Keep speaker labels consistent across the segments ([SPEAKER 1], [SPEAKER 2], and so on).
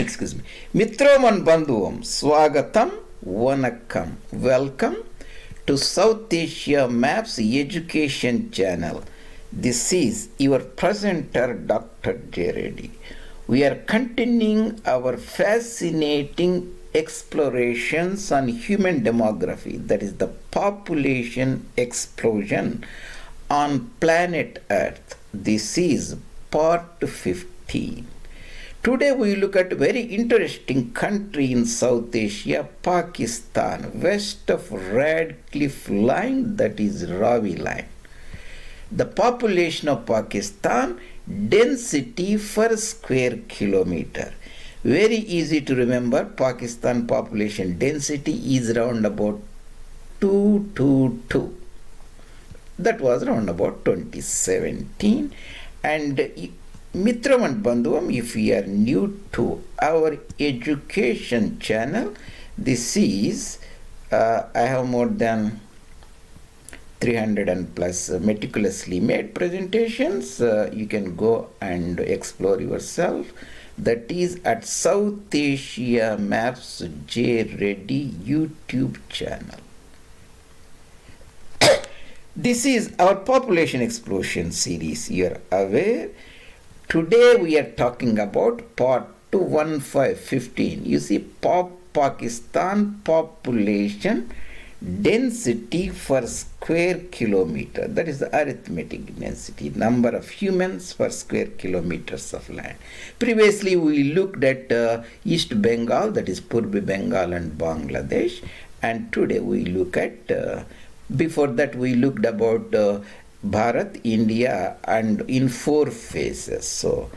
[SPEAKER 1] excuse me. Mitrom and Bandhuvam, Swagatam, Vanakkam. Welcome to South Asia Maps Education Channel. This is your presenter, Dr. J. Reddy. We are continuing our fascinating explorations on human demography, that is the population explosion on planet Earth. This is part 15. Today we look at a very interesting country in South Asia, Pakistan, west of Red Cliff Line, that is Ravi Line. The population of Pakistan, density per square kilometer. Very easy to remember, Pakistan population density is around about 222. That was around about 2017. And Mitram and Bandhuvam, if you are new to our education channel, this is, I have more than 300 and plus meticulously made presentations. You can go and explore yourself. That is at South Asia Maps J. Reddy YouTube channel. This is our population explosion series. You are aware. Today we are talking about part 215. You see, Pakistan population density per square kilometer. That is the arithmetic density, number of humans per square kilometers of land. Previously we looked at East Bengal, that is Purbi Bengal and Bangladesh, and today we look at, before that we looked about Bharat, India, and in 4 phases. So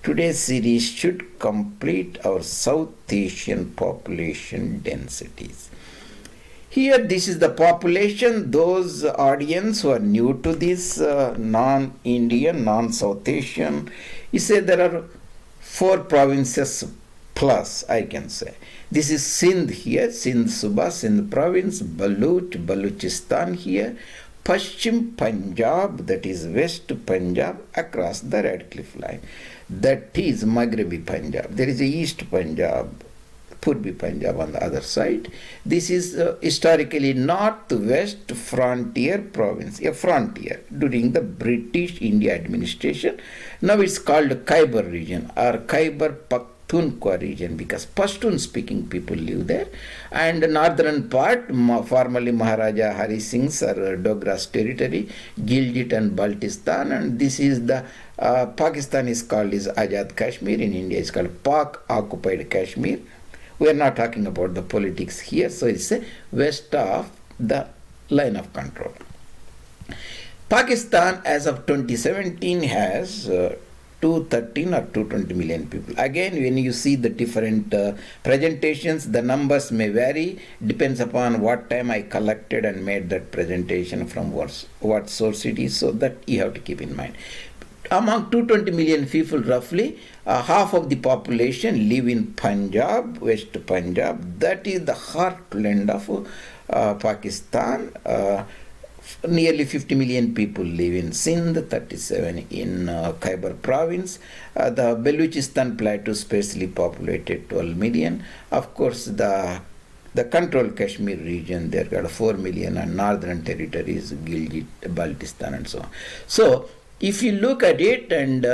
[SPEAKER 1] today's series should complete our South Asian population densities. Here, this is the population. Those audience who are new to this, non-Indian, non-South Asian, you say there are 4 provinces plus, I can say. This is Sindh here, Sindh Suba, Sindh province, Baloch, Balochistan here, Paschim Punjab, that is West Punjab, across the Red Cliff Line. That is Maghrebi Punjab. There is a East Punjab, Purbi Punjab on the other side. This is historically northwest frontier province, a frontier during the British India administration. Now it's called Khyber region or Khyber Pakhtunkhwa region because Pashtun speaking people live there. And the northern part, formerly Maharaja Hari Singh's or Dogra's territory, Gilgit and Baltistan, and this is the Pakistan is called is Azad Kashmir, in India is called Pak occupied Kashmir. We are not talking about the politics here, so it's west of the line of control. Pakistan as of 2017 has 213 or 220 million people. Again, when you see the different presentations, the numbers may vary, depends upon what time I collected and made that presentation from what source it is, so that you have to keep in mind. Among 220 million people, roughly, half of the population live in Punjab, West Punjab. That is the heartland of Pakistan. Nearly 50 million people live in Sindh, 37 in Khyber province. The Balochistan Plateau sparsely populated, 12 million. Of course, the controlled Kashmir region, there got 4 million, and northern territories, Gilgit-Baltistan and so on. So, if you look at it, and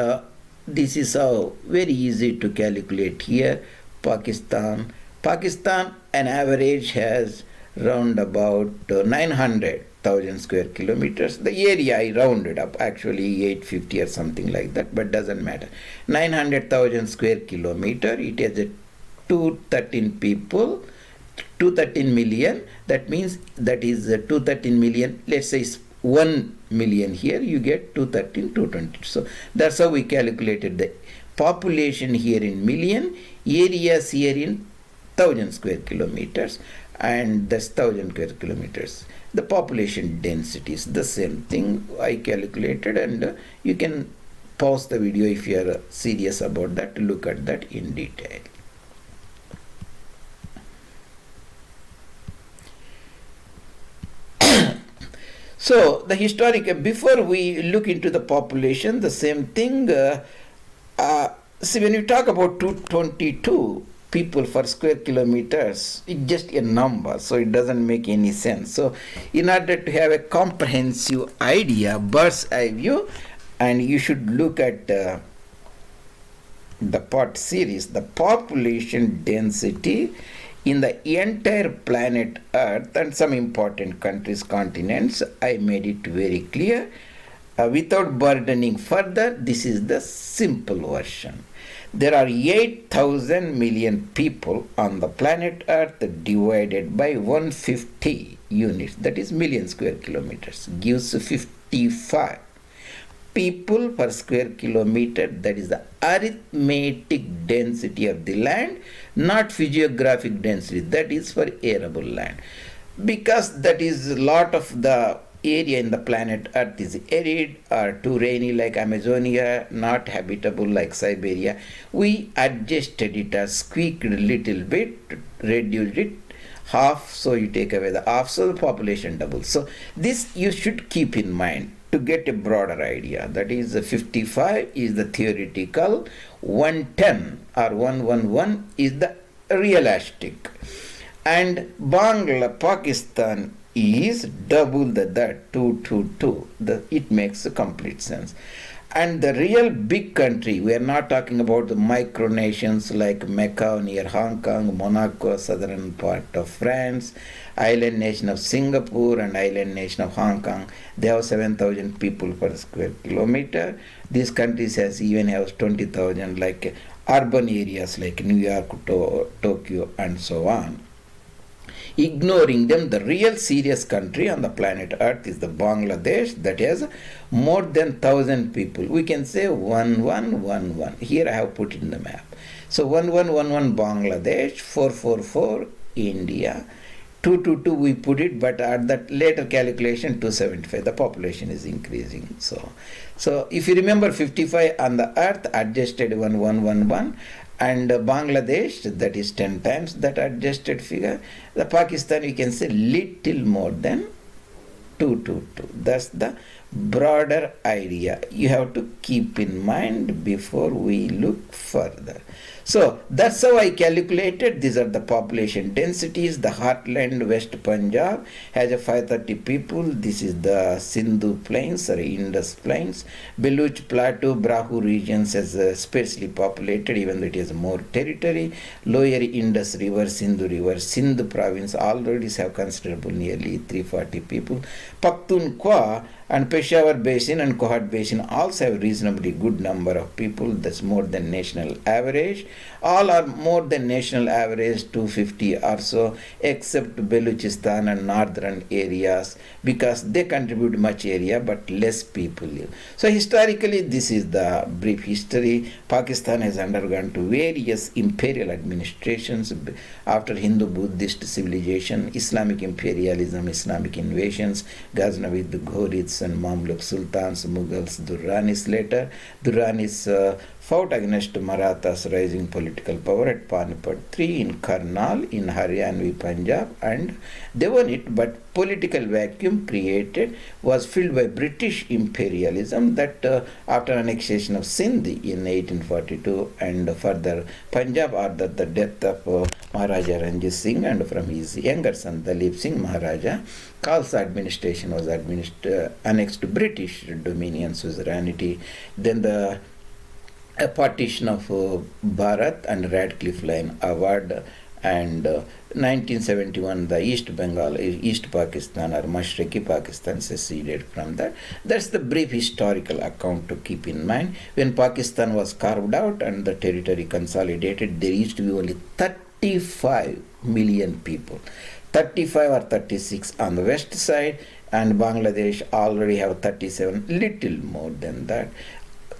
[SPEAKER 1] this is how very easy to calculate here, Pakistan an average has round about 900,000 square kilometers. The area I rounded up, actually 850 or something like that, but doesn't matter. 900,000 square kilometer, it has a 213 people, 213 million, that means that is 213 million, let's say 1 million here, you get 213, 220. So that's how we calculated the population here in million, areas here in 1000 square kilometers, and that's 1000 square kilometers. The population density is the same thing I calculated, and you can pause the video if you are serious about that, look at that in detail. So the historic, before we look into the population, the same thing, See, when you talk about 222 people per square kilometers, it's just a number, so it doesn't make any sense. So, in order to have a comprehensive idea, bird's eye view, and you should look at the part series, the population density in the entire planet Earth and some important countries, continents. I made it very clear. Without burdening further, this is the simple version. There are 8,000 million people on the planet Earth divided by 150 units, that is million square kilometers, gives 55 people per square kilometer. That is the arithmetic density of the land, not physiographic density, that is for arable land. Because that is a lot of the area in the planet Earth is arid or too rainy like Amazonia, not habitable like Siberia. We adjusted it or squeaked a little bit, reduced it half, so you take away the half, so the population doubles. So this you should keep in mind to get a broader idea. That is 55 is the theoretical, 110 or 111 is the realistic. And Bangla, Pakistan is double that 222. It makes a complete sense. And the real big country, we are not talking about the micronations like Macau near Hong Kong, Monaco, southern part of France, island nation of Singapore and island nation of Hong Kong. They have 7,000 people per square kilometer. These countries even have 20,000 like urban areas like New York, Tokyo and so on. Ignoring them, the real serious country on the planet Earth is the Bangladesh, that has more than 1,000 people. We can say 1111. Here I have put in the map. So 1111 Bangladesh, 444 India, 222 we put it, but at that later calculation 275. The population is increasing. So if you remember 55 on the Earth, adjusted 1111. And Bangladesh, that is 10 times that adjusted figure. The Pakistan, we can say little more than 222. That's the broader idea you have to keep in mind before we look further. So that's how I calculated. These are the population densities. The heartland West Punjab has a 530 people. This is the Sindhu Plains or Indus Plains. Baloch Plateau, Brahu regions has sparsely populated, even though it has more territory. Lower Indus River, Sindhu River, Sindh province already have considerable, nearly 340 people. Pakhtunkhwa and Peshawar Basin and Kohat Basin also have reasonably good number of people. That's more than national average. All are more than national average, 250 or so, except Balochistan and Northern Areas, because they contribute much area but less people live. So historically, this is the brief history. Pakistan has undergone to various imperial administrations after Hindu-Buddhist civilization, Islamic imperialism, Islamic invasions, Ghaznavid, Ghurids and Mamluk Sultans, Mughals, Durranis later. Durranis fought against Marathas' rising political power at Panipat 3 in Karnal in Haryanvi Punjab, and they won it, but political vacuum created was filled by British imperialism that after annexation of Sindh in 1842 and further Punjab ordered the death of Maharaja Hari Singh, and from his younger son Dalip Singh, Maharaja Khalsa administration was annexed to British dominion suzerainty. Then the a partition of Bharat and Radcliffe Line Award, and 1971 the East Bengal, East Pakistan or Mashriqi Pakistan seceded from that. That's the brief historical account to keep in mind. When Pakistan was carved out and the territory consolidated, there used to be only 35 million people, 35 or 36 on the west side, and Bangladesh already have 37, little more than that.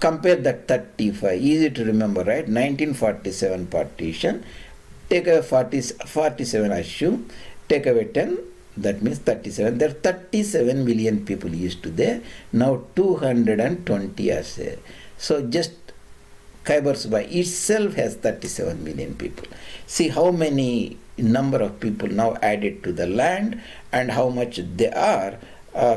[SPEAKER 1] Compare that 35, easy to remember, right? 1947 partition, take away 47 assume, take away 10, that means 37. There are 37 million people used to there, now 220 are there. So just Khyber itself has 37 million people. See how many number of people now added to the land and how much they are.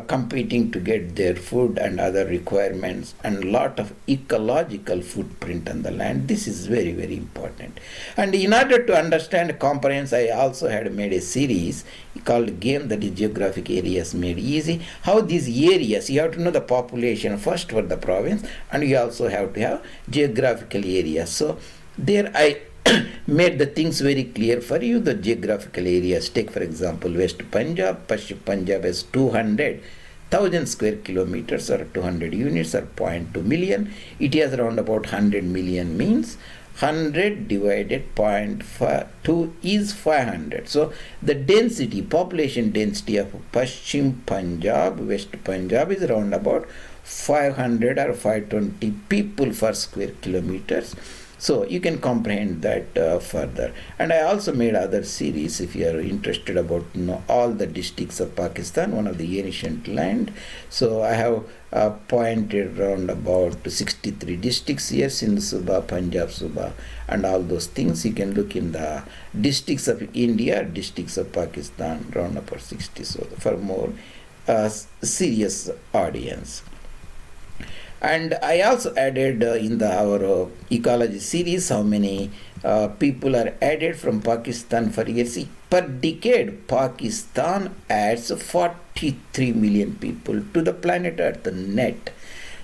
[SPEAKER 1] competing to get their food and other requirements, and lot of ecological footprint on the land. This is very, very important. And in order to understand comprehense, I also had made a series called game, that is Geographic Areas Made Easy. How these areas, you have to know the population first for the province, and you also have to have geographical areas. So there I made the things very clear for you. The geographical areas, take for example West Punjab. Paschim Punjab has 200,000 square kilometers, or 200 units, or 0.2 million. It has around about 100 million, means 100 divided 0.2 is 500. So the density, population density of Paschim Punjab, West Punjab, is around about 500 or 520 people per square kilometers. So you can comprehend that further. And I also made other series if you are interested about all the districts of Pakistan, one of the ancient land. So I have pointed around about 63 districts here, Sindh Suba, Punjab Suba, and all those things. You can look in the districts of India, districts of Pakistan, around about 60. So for more serious audience. And I also added in our ecology series how many people are added from Pakistan for year. See, per decade, Pakistan adds 43 million people to the planet Earth net.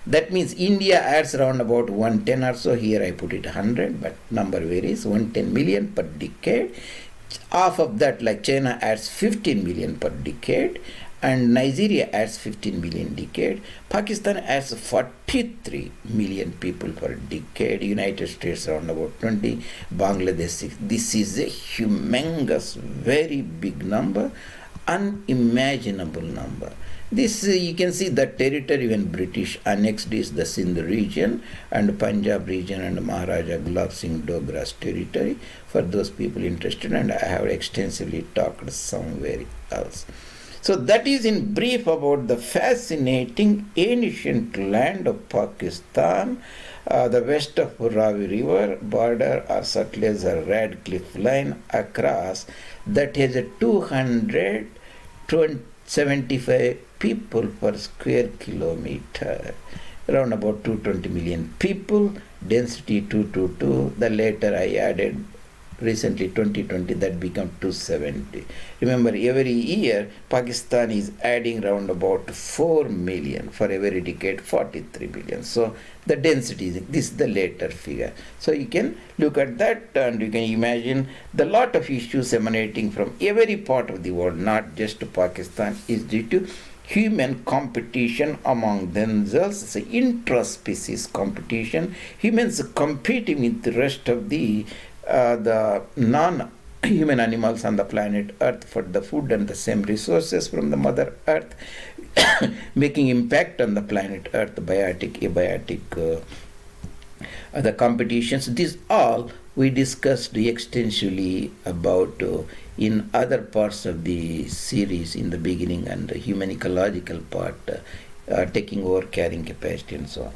[SPEAKER 1] That means India adds around about 110 or so. Here I put it 100, but number varies. 110 million per decade. Half of that, like China adds 15 million per decade, and Nigeria adds 15 million decade. Pakistan adds 43 million people per decade. United States around about 20. Bangladesh 6. This is a humongous, very big number, unimaginable number. This you can see the territory when British annexed is the Sindh region and Punjab region and Maharaja Gulab Singh Dogra's territory, for those people interested, and I have extensively talked somewhere else. So that is in brief about the fascinating ancient land of Pakistan, the west of Ravi River border or Sutlej or Radcliffe line across, that has a 275 people per square kilometer, around about 220 million people, density 222. The later I added recently 2020, that become 270. Remember, every year Pakistan is adding round about 4 million, for every decade 43 million. So the density, this is the later figure. So you can look at that and you can imagine the lot of issues emanating from every part of the world, not just Pakistan, is due to human competition among themselves. It's an intra-species competition. Humans competing with the rest of the non-human animals on the planet Earth for the food and the same resources from the Mother Earth, making impact on the planet Earth, biotic, abiotic, the competitions. These all we discussed extensively about in other parts of the series in the beginning, and the human ecological part, taking over carrying capacity and so on.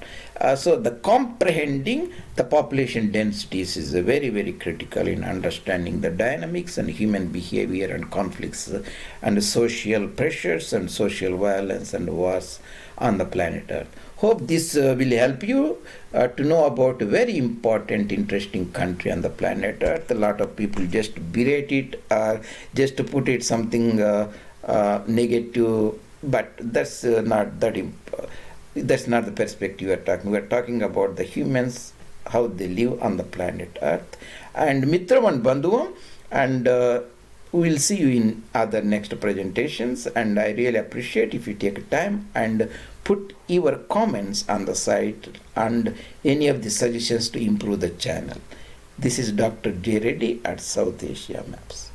[SPEAKER 1] So the comprehending the population densities is very, very critical in understanding the dynamics and human behavior and conflicts and social pressures and social violence and wars on the planet Earth. Hope this will help you to know about a very important, interesting country on the planet Earth. A lot of people just berate it or just to put it something negative, but that's not that that's not the perspective we are talking. We are talking about the humans, how they live on the planet Earth. And Mitram and Bandhuvam, and we will see you in other next presentations. And I really appreciate if you take time and put your comments on the site and any of the suggestions to improve the channel. This is Dr. J. Reddy at South Asia Maps.